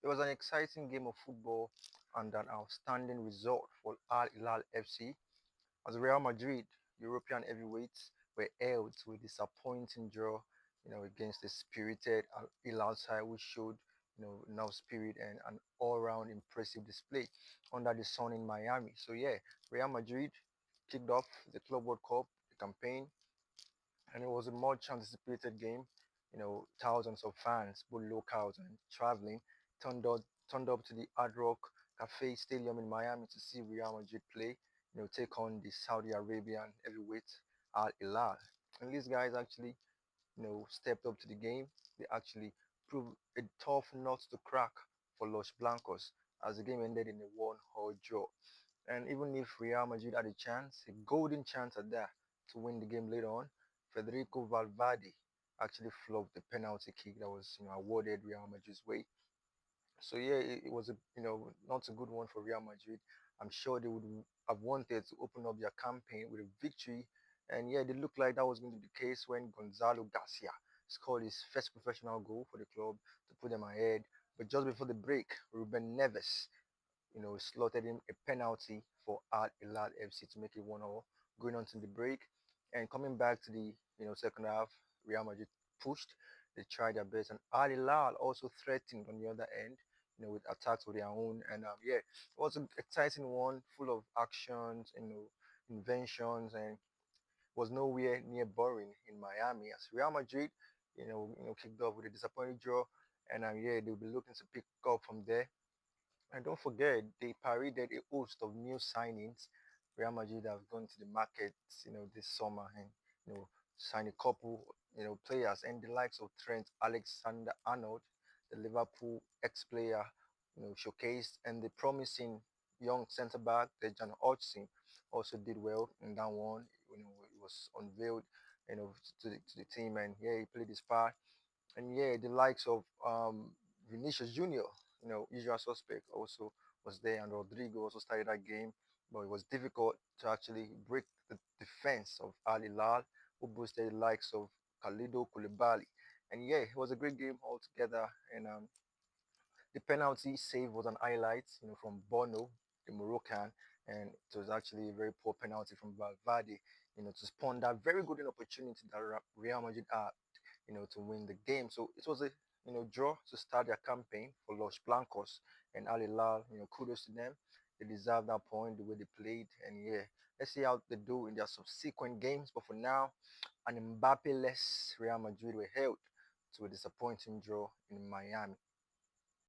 It was an exciting game of football and an outstanding result for Al Hilal FC as Real Madrid, European heavyweights, were held to a disappointing draw, against the spirited Al Hilal side, which showed, enough spirit and an all-round impressive display under the sun in Miami. So yeah, Real Madrid kicked off the Club World Cup, the campaign, and it was a much anticipated game. Thousands of fans, both locals and traveling, turned up turned up to the Hard Rock Cafe Stadium in Miami to see Real Madrid play. Take on the Saudi Arabian heavyweight Al Hilal. And these guys actually, stepped up to the game. They actually proved a tough nut to crack for Los Blancos as the game ended in a one-all draw. And even if Real Madrid had a chance, a golden chance at that, to win the game later on, Federico Valverde actually flopped the penalty kick that was, awarded Real Madrid's way. So yeah, it was a, not a good one for Real Madrid. I'm sure they would have wanted to open up their campaign with a victory, and yeah, it looked like that was going to be the case when Gonzalo Garcia scored his first professional goal for the club to put them ahead. But just before the break, Ruben Neves, slotted in a penalty for Al Hilal FC to make it 1-0, going on to the break. And coming back to the, second half, Real Madrid pushed, they tried their best, and Al Hilal also threatened on the other end, with attacks of their own. And yeah, it was an exciting one, full of actions, inventions, and was nowhere near boring in Miami as Real Madrid, kicked off with a disappointing draw, and yeah, they'll be looking to pick up from there. And don't forget, they paraded a host of new signings. Real Madrid have gone to the market, this summer and, signed a couple, players and the likes of Trent Alexander-Arnold, the Liverpool ex-player, showcased, and the promising young centre back, Dejan Hodgson, also did well in that one. It was unveiled, to the team, and yeah, he played his part. And yeah, the likes of Vinicius Junior, usual suspect, also was there, and Rodrigo also started that game, but it was difficult to actually break the defense of Al Hilal, who boosted the likes of Khalido Koulibaly. And yeah, it was a great game altogether. And the penalty save was an highlight, from Bono, the Moroccan, and it was actually a very poor penalty from Valverde, to spawn that very good opportunity that Real Madrid had, to win the game. So it was a, draw to start their campaign for Los Blancos and Al Hilal. Kudos to them. They deserve that point the way they played, and yeah, let's see how they do in their subsequent games. But for now, an Mbappe-less Real Madrid were held to a disappointing draw in Miami.